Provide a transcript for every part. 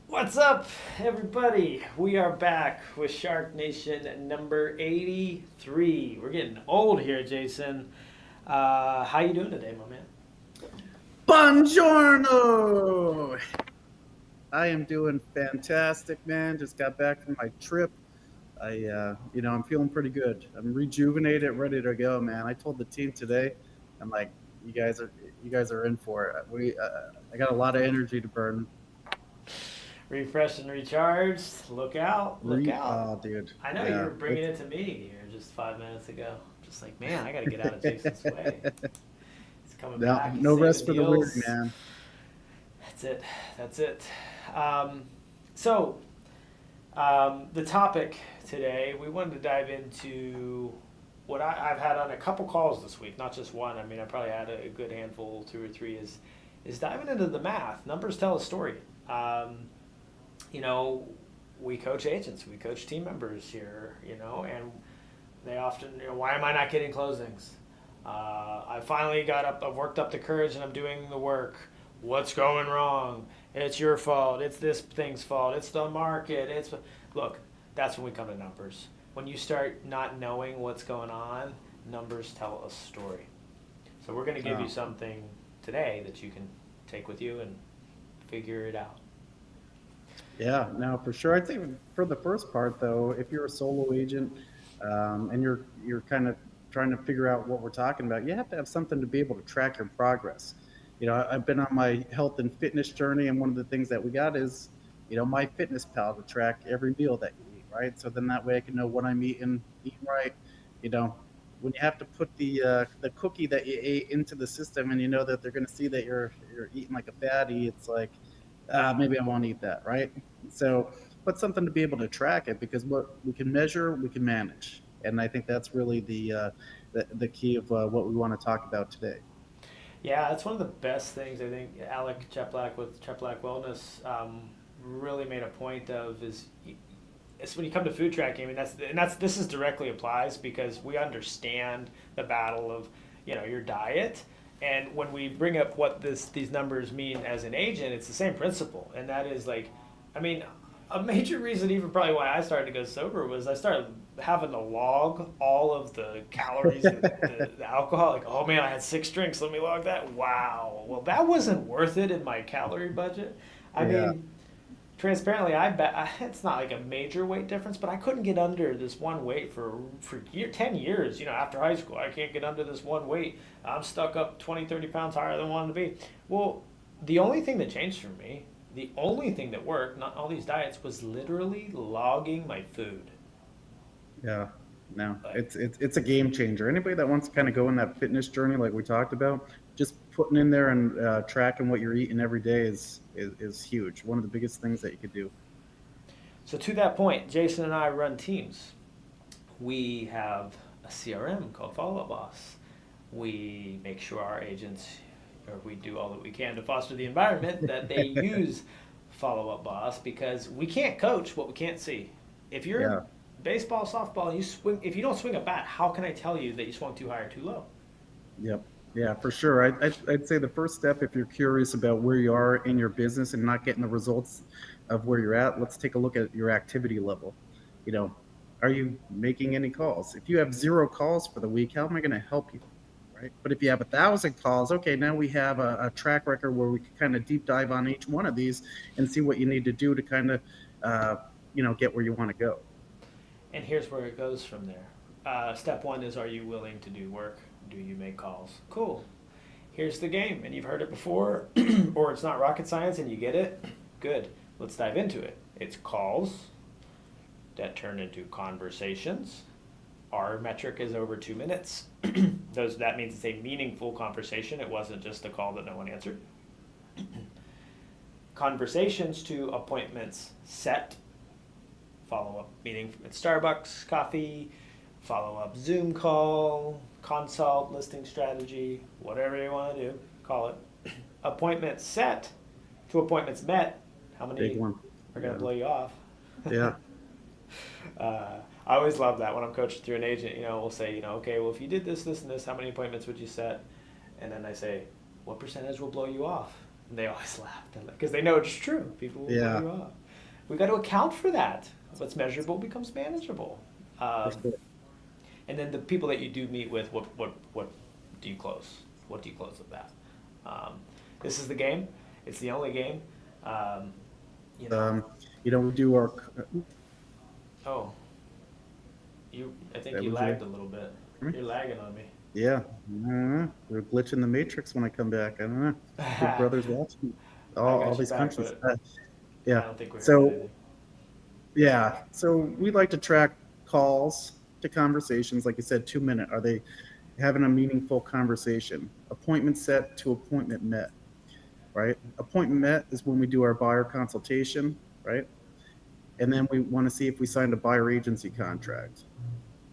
What's up, everybody? We are back with SharkNation number 83. We're getting old here, Jason. How you doing today, my man? Buongiorno! I am doing fantastic, man. Just got back from my trip. I'm feeling pretty good. I'm rejuvenated, ready to go, man. I told the team today, I'm like, you guys are in for it. I got a lot of energy to burn. Refreshed and recharged. Look out, look out. Oh, dude, I know you yeah, were bringing it to me here just 5 minutes ago. Just like, man, I got to get out of Jason's way. He's coming no, back. He's no rest saving for the weary, deals. man. That's it. That's it. Um, so, the topic today, we wanted to dive into what I've had on a couple calls this week, not just one. I mean, I probably had a good handful, two or three. Is diving into the math. Numbers tell a story. Um, you know, we coach agents, we coach team members here. And they often, why am I not getting closings? I finally got up. I've worked up the courage, and I'm doing the work. What's going wrong? It's your fault. It's this thing's fault. It's the market. Look. That's when we come to numbers. When you start not knowing what's going on, numbers tell a story. So we're going to give you Oh, something today that you can take with you and figure it out. yeah, no, for sure. I think for the first part, though, if you're a solo agent and you're kind of trying to figure out what we're talking about, you have to have something to be able to track your progress. I've been on my health and fitness journey, and one of the things that we got is, my fitness pal to track every meal that you eat, right? So then that way I can know what I'm eating right. You know, when you have to put the cookie that you ate into the system, and you know that they're going to see that you're eating like a fatty, it's like, maybe I won't eat that, right? So, but something to be able to track it, because what we can measure, we can manage, and I think that's really the key of what we want to talk about today. Yeah, that's one of the best things I think Alec Cheplack with Cheplack Wellness really made a point of is it's when you come to food tracking. I mean, that's this is directly applies because we understand the battle of your diet, and when we bring up what these numbers mean as an agent, it's the same principle, and that is like, I mean, a major reason even probably why I started to go sober was I started having to log all of the calories and the alcohol. Like, oh man, I had 6 drinks. Let me log that. Wow. Well, that wasn't worth it in my calorie budget. I Yeah, mean, transparently, I bet it's not like a major weight difference, but I couldn't get under this one weight for 10 years. After high school, I can't get under this one weight. I'm stuck up 20, 30 pounds higher than I wanted to be. Well, the only thing that changed for me, the only thing that worked, not all these diets, was literally logging my food. yeah. No, Like, it's a game changer. Anybody that wants to kind of go in that fitness journey, like we talked about, just putting in there and tracking what you're eating every day is huge. One of the biggest things that you could do. so to that point, Jason and I run teams. We have a CRM called Follow Up Boss. We make sure our agents, or we do all that we can to foster the environment that they use Follow Up Boss because we can't coach what we can't see. If you're in Yeah. baseball, softball, and you swing, if you don't swing a bat, how can I tell you that you swung too high or too low? Yep. Yeah, for sure. I'd say the first step, if you're curious about where you are in your business and not getting the results of where you're at, let's take a look at your activity level. You know, are you making any calls? If you have zero calls for the week, how am I going to help you? Right. But if you have 1,000 calls, okay, now we have a track record where we can kind of deep dive on each one of these and see what you need to do to kind of, uh, get where you want to go. And here's where it goes from there. Step one is, are you willing to do work? Do you make calls? Cool. Here's the game, and you've heard it before, or it's not rocket science and you get it. Good. Let's dive into it. It's calls that turn into conversations. Our metric is over 2 minutes. That means it's a meaningful conversation. It wasn't just a call that no one answered. Conversations to appointments set. Follow up meeting at Starbucks, coffee, follow up Zoom call, consult, listing strategy, whatever you want to do, call it. Appointments set to appointments met. How Big many one. are going to Yeah. blow you off? Yeah. I always love that when I'm coaching through an agent. We'll say, okay, well, if you did this, this, and this, how many appointments would you set? And then I say, what percentage will blow you off? And they always laugh because they know it's true. People will blow Yeah, you off. We got to account for that. What's measurable becomes manageable. for Um, sure. and then the people that you do meet with, what do you close? What do you close with that? Um, this is the game. It's the only game. Um, you know. Um, we do our. Oh, I think That you was your. lagged a little bit. You're lagging on me. Yeah, I don't know. We're glitching the matrix when I come back. I don't know. Big I Brother's watching all got you these back, countries. but Yeah. I don't think we heard So anything. yeah, so we like to track calls to conversations. Like you said, 2 minute. Are they having a meaningful conversation? Appointment set to appointment met. Right. Appointment met is when we do our buyer consultation. Right. And then we want to see if we signed a buyer agency contract.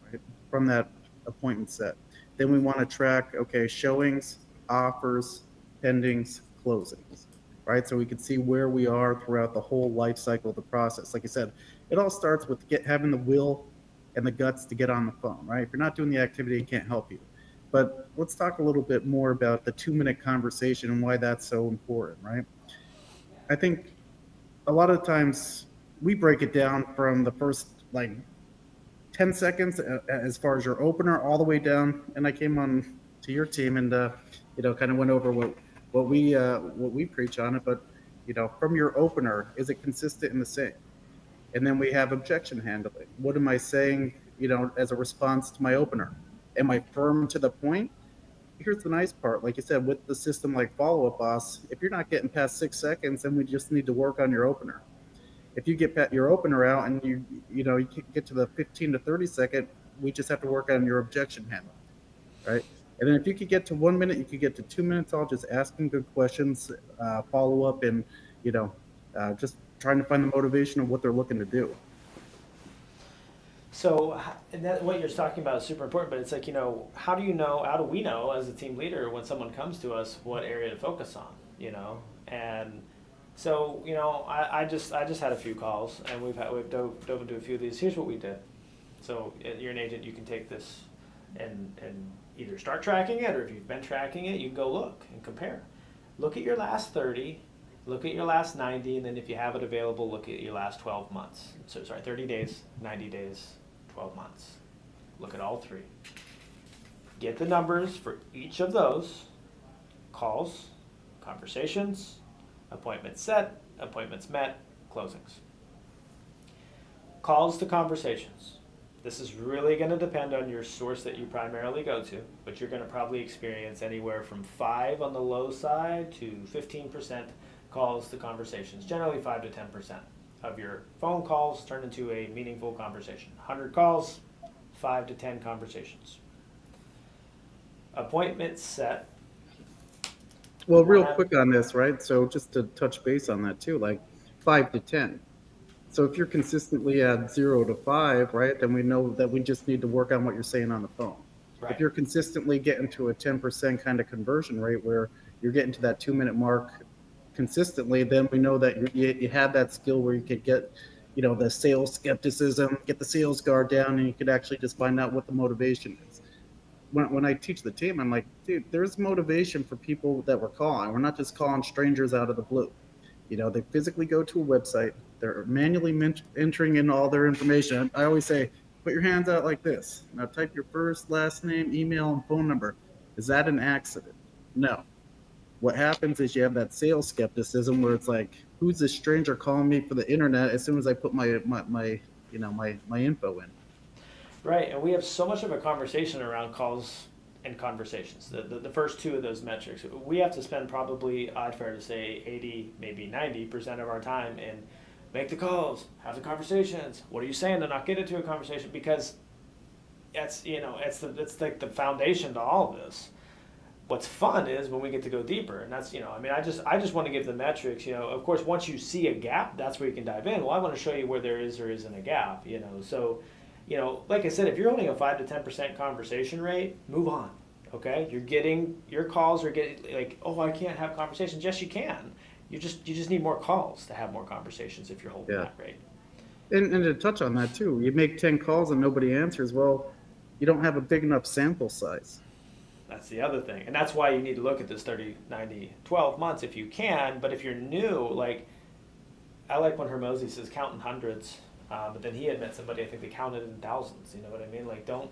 Right, from that appointment set. Then we want to track, okay, showings, offers, pendings, closings, right? So we can see where we are throughout the whole life cycle of the process. Like I said, it all starts with having the will and the guts to get on the phone, right? If you're not doing the activity, it can't help you. But let's talk a little bit more about the 2 minute conversation and why that's so important, right? I think a lot of times we break it down from the first like 10 seconds as far as your opener all the way down. And I came on to your team and kind of went over what we preach on it. But from your opener, is it consistent in the same? And then we have objection handling. What am I saying, as a response to my opener? Am I firm to the point? Here's the nice part. Like you said, with the system like Follow Up Boss, if you're not getting past 6 seconds, then we just need to work on your opener. If you get your opener out and you get to the 15 to 30 second, we just have to work on your objection handling, right? And then if you could get to 1 minute, you could get to 2 minutes. All just asking good questions, follow up, and you know, just trying to find the motivation of what they're looking to do. So, and that what you're talking about is super important. But it's like, how do you know? How do we know as a team leader when someone comes to us what area to focus on? And so I just had a few calls, and we've dove into a few of these. Here's what we did. So you're an agent, you can take this and either start tracking it, or if you've been tracking it, you can go look and compare. Look at your last 30, look at your last 90, and then if you have it available, look at your last 12 months. So sorry, 30 days, 90 days, 12 months. Look at all three. Get the numbers for each of those: calls, conversations, appointments set, appointments met, closings. Calls to conversations. This is really going to depend on your source that you primarily go to, but you're going to probably experience anywhere from 5 on the low side to 15% calls to conversations. Generally 5 to 10% of your phone calls turn into a meaningful conversation. 100 calls, 5 to 10 conversations. Appointment set. Well, real quick on this, right? So just to touch base on that too, like 5 to 10. So if you're consistently at 0 to 5, right, then we know that we just need to work on what you're saying on the phone. If Right. you're consistently getting to a 10% kind of conversion rate where you're getting to that 2 minute mark consistently, then we know that you have that skill where you could get, the sales skepticism, get the sales guard down, and you could actually just find out what the motivation is. When I teach the team, I'm like, dude, there's motivation for people that we're calling. We're not just calling strangers out of the blue. They physically go to a website. They're manually entering in all their information. I always say, put your hands out like this. Now type your first, last name, email, and phone number. Is that an accident? No. What happens is you have that sales skepticism where it's like, who's this stranger calling me for the internet as soon as I put my info in? Right, and we have so much of a conversation around calls and conversations. The first two of those metrics, we have to spend probably, I'd fair to say, 80, maybe 90% of our time in make the calls, have the conversations. What are you saying to not get into a conversation? Because it's like the foundation to all of this. What's fun is when we get to go deeper, and that's I just want to give the metrics. Of course, once you see a gap, that's where you can dive in. Well, I want to show you where there is or isn't a gap. So like I said, if you're holding a 5 to 10% conversation rate, move on. Okay, your calls are getting like, oh, I can't have conversations. Yes, you can. You just need more calls to have more conversations if you're holding Yeah. that rate. And to touch on that too, you make 10 calls and nobody answers. Well, you don't have a big enough sample size. That's the other thing. And that's why you need to look at this 30, 90, 12 months if you can. But if you're new, like, I like when Hermosi says counting hundreds, but then he had met somebody, I think they counted in thousands. You know what I mean? Like, don't,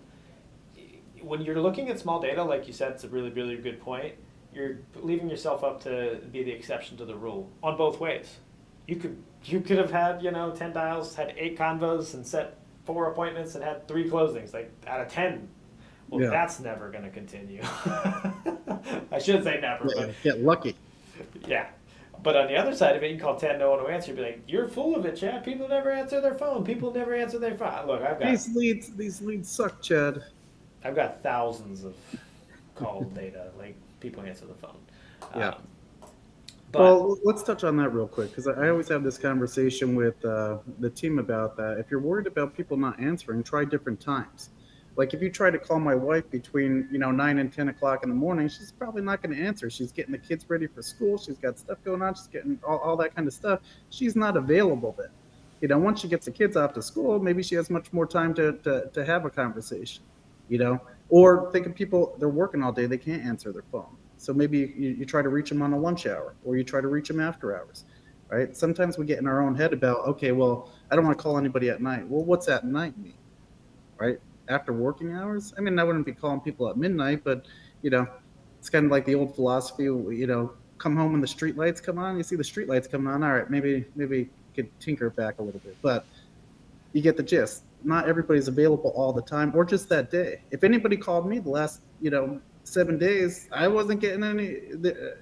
when you're looking at small data, like you said, it's a really, really good point. You're leaving yourself up to be the exception to the rule on both ways. You could have had 10 dials, had 8 convos, and set 4 appointments and had 3 closings. Like out of 10, well, Yeah. that's never going to continue. I should say never, Yeah, but get lucky. yeah. But on the other side of it, you call 10, no one will answer. You'd be like, you're full of it, Chad. People never answer their phone. People never answer their phone. Look, These leads suck, Chad. I've got thousands of call data. Like people answer the phone. Yeah. Um, but Well, let's touch on that real quick because I always have this conversation with the team about that. If you're worried about people not answering, try different times. Like if you try to call my wife between 9 and 10 o'clock in the morning, she's probably not going to answer. She's getting the kids ready for school. She's got stuff going on. She's getting all that kind of stuff. She's not available then. Once she gets the kids off to school, maybe she has much more time to have a conversation. You know, or think of people, they're working all day, they can't answer their phone. So maybe you try to reach them on a lunch hour or you try to reach them after hours, right? Sometimes we get in our own head about, okay, well, I don't want to call anybody at night. Well, what's at night mean, right? After working hours? I mean, I wouldn't be calling people at midnight, but, you know, it's kind of like the old philosophy, come home when the street lights come on. You see the street lights coming on. All right, maybe could tinker back a little bit. But you get the gist. Not everybody's available all the time or just that day. If anybody called me the last, 7 days, I wasn't getting any.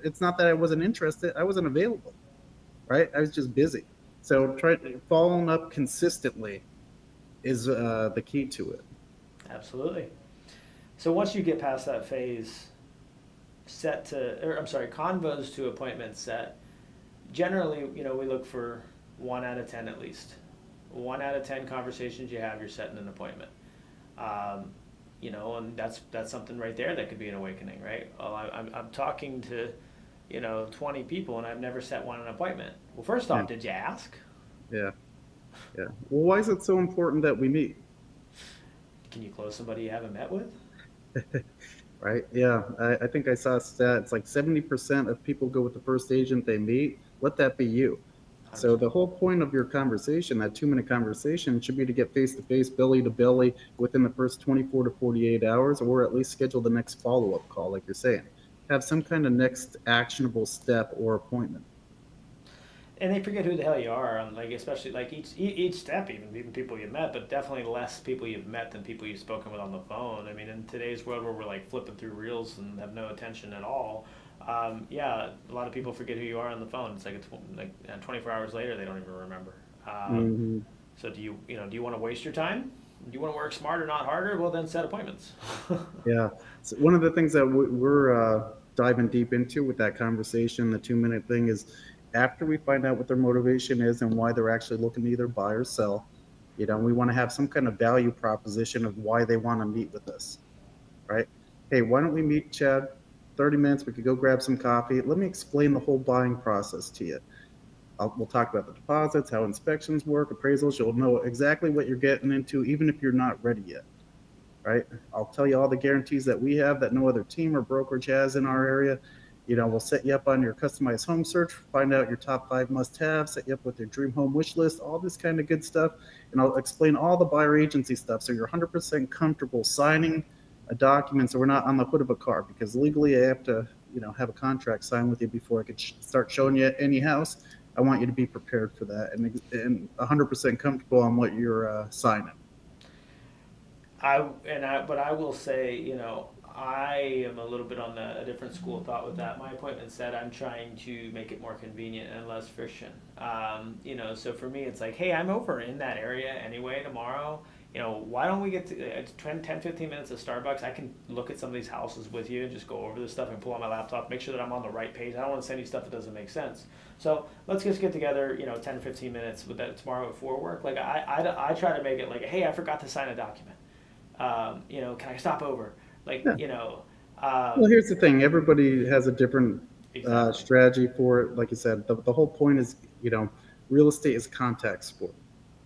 It's not that I wasn't interested. I wasn't available, right? I was just busy. So following up consistently is the key to it. absolutely. So once you get past that phase, convos to appointments set. Generally, we look for 1 out of 10 at least. 1 out of 10 conversations you have, you're setting an appointment. And that's something right there that could be an awakening, right? Well, I'm talking to, 20 people and I've never set one an appointment. Well, first Yeah, off, did you ask? yeah, yeah. Well, why is it so important that we meet? Can you close somebody you haven't met with? Right? Yeah, I think I saw a stat. It's like 70% of people go with the first agent they meet. Let that be you. So 100%. the whole point of your conversation, that 2 minute conversation, should be to get face to face, belly to belly within the first 24 to 48 hours, or at least schedule the next follow up call, like you're saying. Have some kind of next actionable step or appointment. And they forget who the hell you are, and like especially like each step, even people you've met, but definitely less people you've met than people you've spoken with on the phone. I mean, in today's world where we're like flipping through reels and have no attention at all, yeah, a lot of people forget who you are on the phone. It's like 24 hours later they don't even remember. Hmm. So do you want to waste your time? Do you want to work smarter, not harder? Well, then set appointments. Yeah. So one of the things that we're diving deep into with that conversation, the 2 minute thing, is after we find out what their motivation is and why they're actually looking to either buy or sell, we want to have some kind of value proposition of why they want to meet with us, right? Hey, why don't we meet, Chad? 30 minutes, we could go grab some coffee. Let me explain the whole buying process to you. We'll talk about the deposits, how inspections work, appraisals. You'll know exactly what you're getting into, even if you're not ready yet, right? I'll tell you all the guarantees that we have that no other team or brokerage has in our area. We'll set you up on your customized home search, find out your top 5 must-haves, set you up with your dream home wish list, all this kind of good stuff. And I'll explain all the buyer agency stuff so you're 100% comfortable signing a document so we're not on the hood of a car, because legally I have to, have a contract signed with you before I could start showing you any house. I want you to be prepared for that and 100% comfortable on what you're signing. But I will say, I am a little bit on a different school of thought with that. My appointment said I'm trying to make it more convenient and less friction. So for me, it's like, hey, I'm over in that area anyway tomorrow. Why don't we get to 10, 15 minutes of Starbucks? I can look at some of these houses with you and just go over this stuff and pull on my laptop, make sure that I'm on the right page. I don't want to send you stuff that doesn't make sense. So let's just get together, 10 or 15 minutes with that tomorrow before work. Like I try to make it like, hey, I forgot to sign a document. Can I stop over? Like, Yeah. Well, here's the thing. Everybody has a different exactly. strategy for it. Like you said, the whole point is, real estate is contact sport.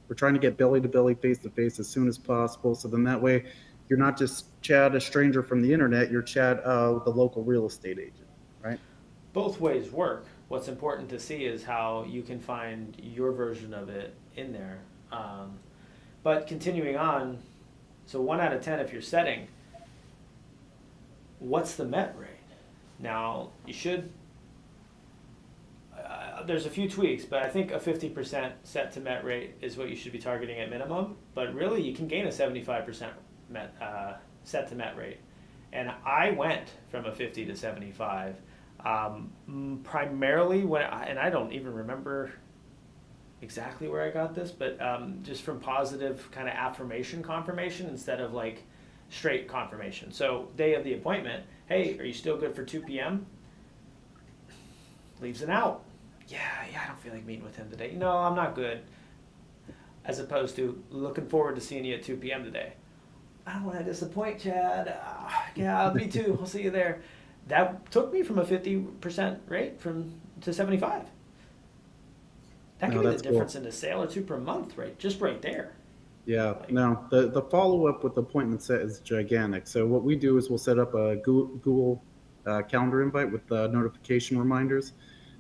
We're trying to get belly to belly, face to face as soon as possible. So then that way, you're not just Chad, a stranger from the internet. You're Chad, the local real estate agent, right? Both ways work. What's important to see is how you can find your version of it in there. Um, but continuing on, so 1 out of 10 if you're setting, what's the met rate? Now, you should, there's a few tweaks, but I think a 50% set to met rate is what you should be targeting at minimum. But really, you can gain a 75% set to met rate. And I went from a 50 to 75, primarily and I don't even remember exactly where I got this, but just from positive kind of affirmation confirmation instead of like straight confirmation. So, day of the appointment, hey, are you still good for 2 p.m.? Leaves an out. Yeah, I don't feel like meeting with him today. No, I'm not good. As opposed to looking forward to seeing you at 2 p.m. today. I don't want to disappoint, Chad. Yeah, me too. I'll see you there. That took me from a 50% rate to 75. That could No, be the that's difference cool. in a sale or two per month, right? Just right there. Yeah, Like, no, the follow up with the appointment set is gigantic. So what we do is we'll set up a Google calendar invite with notification reminders.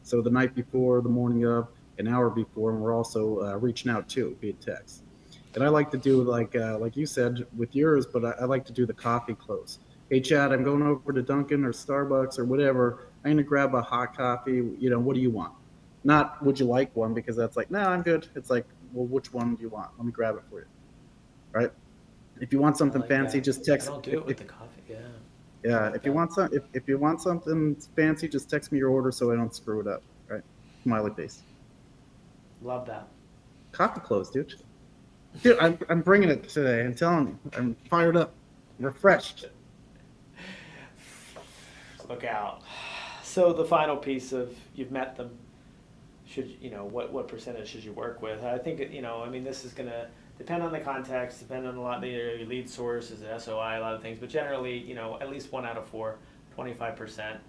So the night before, the morning of, an hour before, and we're also reaching out too via text. And I like to do like you said with yours, but I like to do the coffee close. Hey Chad, I'm going over to Dunkin' or Starbucks or whatever. I'm gonna grab a hot coffee. What do you want? Not would you like one, because that's like, no, I'm good. It's like, well, which one do you want? Let me grab it for you, right? If you want I something like fancy, that. just I text. don't do it with the coffee. Yeah, I Yeah, like that. if you want something fancy, just text me your order so I don't screw it up, right? Smiley face. Love that. Coffee close, dude. Dude, I'm bringing it today. I'm telling you, I'm fired up, refreshed. Look out. So the final piece of you've met them. What percentage should you work with? I think I mean this is gonna depend on the context, depend on a lot of your lead source, is it SOI, a lot of things, but generally at least 1 out of 4, 25%.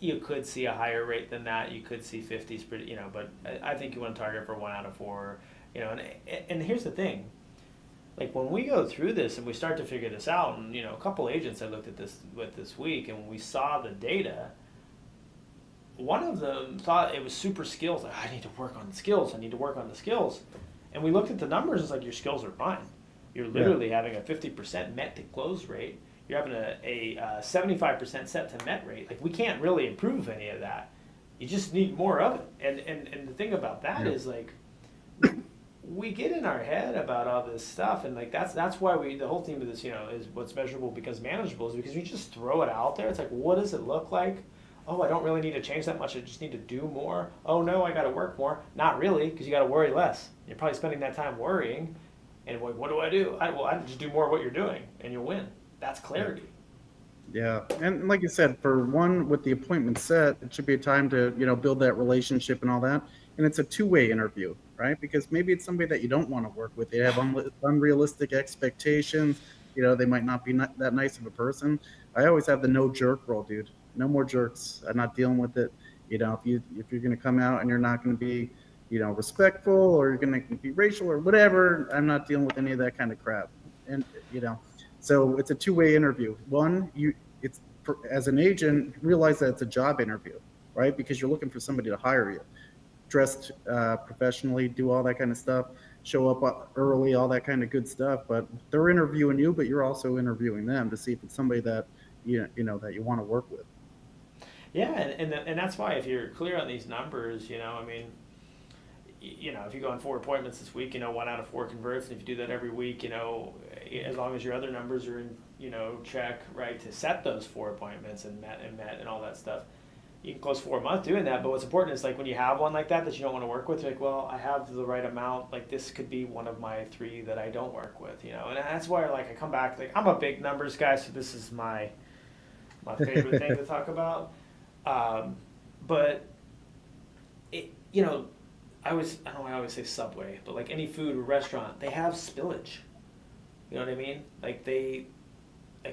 You could see a higher rate than that. You could see 50s, pretty, but I think you want to target for 1 out of 4. And here's the thing, like when we go through this and we start to figure this out, and a couple agents I looked at this week, and when we saw the data, one of them thought it was super skills. Like, I need to work on the skills. I need to work on the skills. And we looked at the numbers. It's like your skills are fine. You're Yeah, literally having a 50% met to close rate. You're having a 75% set to met rate. Like we can't really improve any of that. You just need more of it. And the thing about that yeah, is like we get in our head about all this stuff, and like that's why the whole theme of this is what's measurable becomes manageable, is because we just throw it out there. It's like, what does it look like? Oh, I don't really need to change that much. I just need to do more. Oh no, I got to work more. Not really, because you got to worry less. You're probably spending that time worrying, and like, what do I do? I just do more of what you're doing, and you'll win. That's yeah. clarity. Yeah, and like you said, for one with the appointment set, it should be a time to build that relationship and all that, and it's a two-way interview, right? Because maybe it's somebody that you don't want to work with. They have unrealistic expectations. They might not be that nice of a person. I always have the no jerk rule, dude. No more jerks. I'm not dealing with it. If you're gonna come out and you're not gonna be respectful, or you're gonna be racial or whatever, I'm not dealing with any of that kind of crap. And so it's a two-way interview. One, it's as an agent, realize that it's a job interview, right? Because you're looking for somebody to hire you, dressed professionally, do all that kind of stuff, show up early, all that kind of good stuff. But they're interviewing you, but you're also interviewing them to see if it's somebody that that you want to work with. Yeah, and that's why if you're clear on these numbers, I mean, if you go on 4 appointments this week, 1 out of 4 converts, and if you do that every week, as long as your other numbers are in, check, right, to set those 4 appointments and met and all that stuff, you can close 4 months doing that. But what's important is like when you have one like that you don't want to work with, you're like, well, I have the right amount. Like this could be one of my 3 that I don't work with, and that's why like I come back, like I'm a big numbers guy, so this is my favorite thing to talk about. Um, but it, I don't know, I always say Subway, but like any food or restaurant, they have spillage. You know what I mean? Like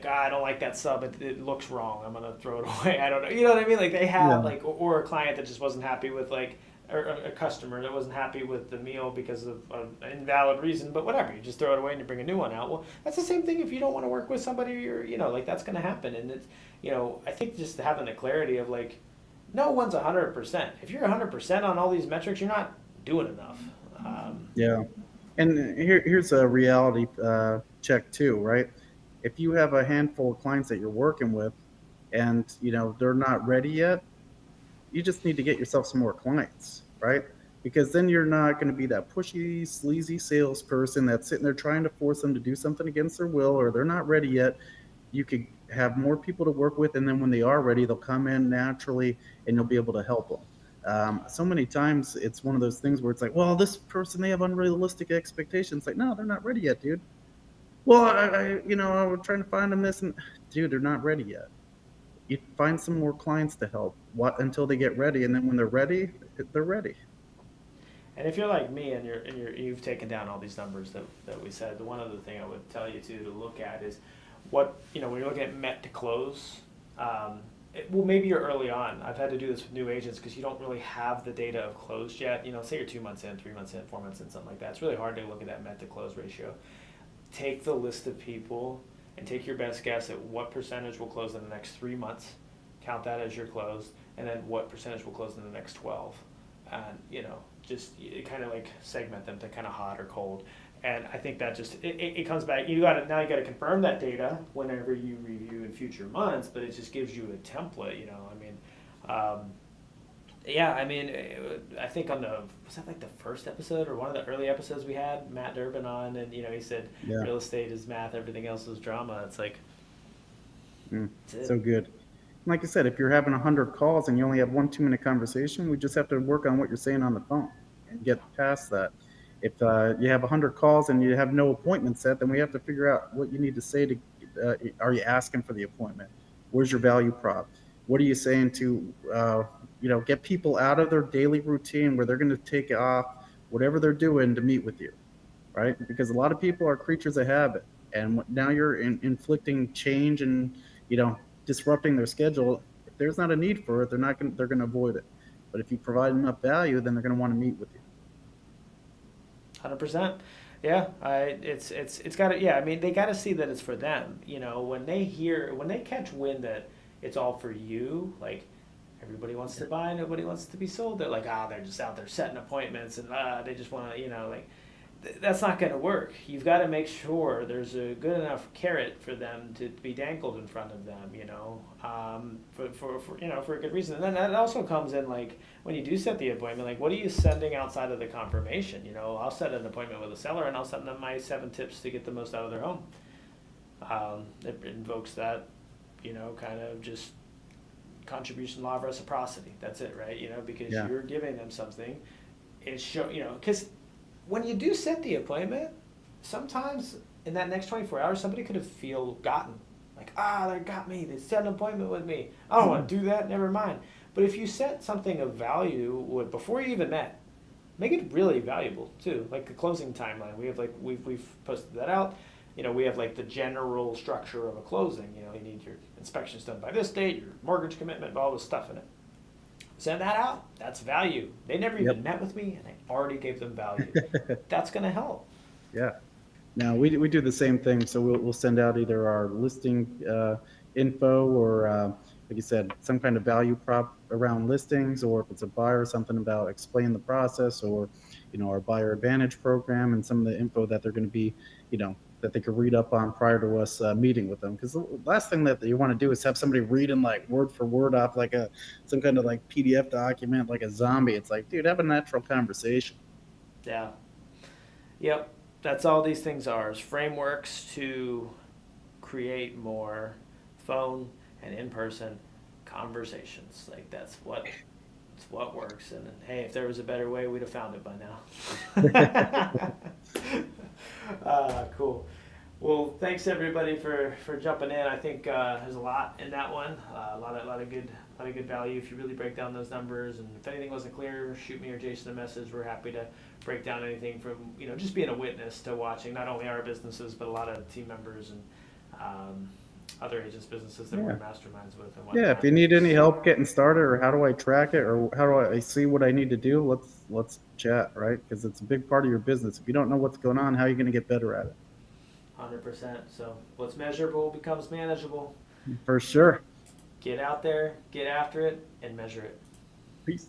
I don't like that sub. It looks wrong. I'm gonna throw it away. I don't know. You know what I mean? Like they have Yeah, like, or a client that just wasn't happy with like or a customer that wasn't happy with the meal because of an invalid reason, but whatever, you just throw it away and you bring a new one out. Well, that's the same thing if you don't want to work with somebody, or like that's going to happen. And it's, I think just having the clarity of like, no one's 100%. If you're 100% on all these metrics, you're not doing enough. Yeah. And here's a reality check too, right? If you have a handful of clients that you're working with and, they're not ready yet, you just need to get yourself some more clients, right? Because then you're not going to be that pushy, sleazy salesperson that's sitting there trying to force them to do something against their will or they're not ready yet. You could have more people to work with, and then when they are ready, they'll come in naturally, and you'll be able to help them. So many times, it's one of those things where it's like, well, this person they have unrealistic expectations. Like, no, they're not ready yet, dude. Well, I was trying to find them this, and dude, they're not ready yet. You find some more clients to help. What until they get ready, and then when they're ready, they're ready. And if you're like me and you've taken down all these numbers that we said, the one other thing I would tell you to look at is what, when you're looking at met to close, well, maybe you're early on. I've had to do this with new agents because you don't really have the data of closed yet. Say you're 2 months in, 3 months in, 4 months in, something like that. It's really hard to look at that met to close ratio. Take the list of people and take your best guess at what percentage will close in the next 3 months. Count that as your closed, and then what percentage will close in the next 12. And, just kind of like segment them to kind of hot or cold. And I think that just it comes back. You got to confirm that data whenever you review in future months, but it just gives you a template. I think was that like the first episode or one of the early episodes we had Matt Durbin on, and he said Yeah. real estate is math, everything else is drama. It's like So good. Like I said, if you're having 100 calls and you only have one 2-minute conversation, we just have to work on what you're saying on the phone and get past that. If you have 100 calls and you have no appointment set, then we have to figure out what you need to say to. Are you asking for the appointment? Where's your value prop? What are you saying to get people out of their daily routine where they're going to take off whatever they're doing to meet with you, right? Because a lot of people are creatures of habit, and now you're inflicting change and disrupting their schedule. If there's not a need for it, they're going to avoid it. But if you provide enough value, then they're going to want to meet with you. 100%. Yeah, it's got to. Yeah, I mean, they got to see that it's for them. When they catch wind that it's all for you, like everybody wants to buy, nobody wants to be sold. They're like, they're just out there setting appointments, and they just want to, like, that's not going to work. You've got to make sure there's a good enough carrot for them to be dangled in front of them, for a good reason. And then that also comes in, like, when you do set the appointment, like, what are you sending outside of the confirmation? I'll set an appointment with a seller and I'll send them my 7 tips to get the most out of their home. It invokes that, kind of just contribution law of reciprocity. That's it, right? Because you're giving them something. It's because when you do set the appointment, sometimes in that next 24 hours, somebody could have gotten like, they got me. They set an appointment with me. I don't want to do that. Never mind. But if you set something of value before you even met, make it really valuable too. Like the closing timeline, we have we've posted that out. We have like the general structure of a closing. You need your inspections done by this date, your mortgage commitment, all this stuff in it. Send that out. That's value. They never even met with me, and I already gave them value. That's going to help. Yeah. Now we do the same thing. So we'll send out either our listing info or, like you said, some kind of value prop around listings, or if it's a buyer, something about explain the process, or our buyer advantage program and some of the info that they're going to be, that they could read up on prior to us meeting with them. Because the last thing that you want to do is have somebody reading like word for word off like some kind of like PDF document like a zombie. It's like, dude, have a natural conversation. Yeah. Yep. That's all these things are, is frameworks to create more phone and in-person conversations. Like that's what works. And hey, if there was a better way, we'd have found it by now. Cool. Well, thanks everybody for jumping in. I think there's a lot in that one. A lot of good value if you really break down those numbers. And if anything wasn't clear, shoot me or Jason a message. We're happy to break down anything from just being a witness to watching not only our businesses but a lot of team members and other agents' businesses that Yeah. we're in masterminds with and whatnot. Yeah, if you need any help getting started, or how do I track it, or how do I see what I need to do, let's chat, right? Because it's a big part of your business. If you don't know what's going on, how are you going to get better at it? 100%. So what's measurable becomes manageable. For sure. Get out there, get after it, and measure it. Peace.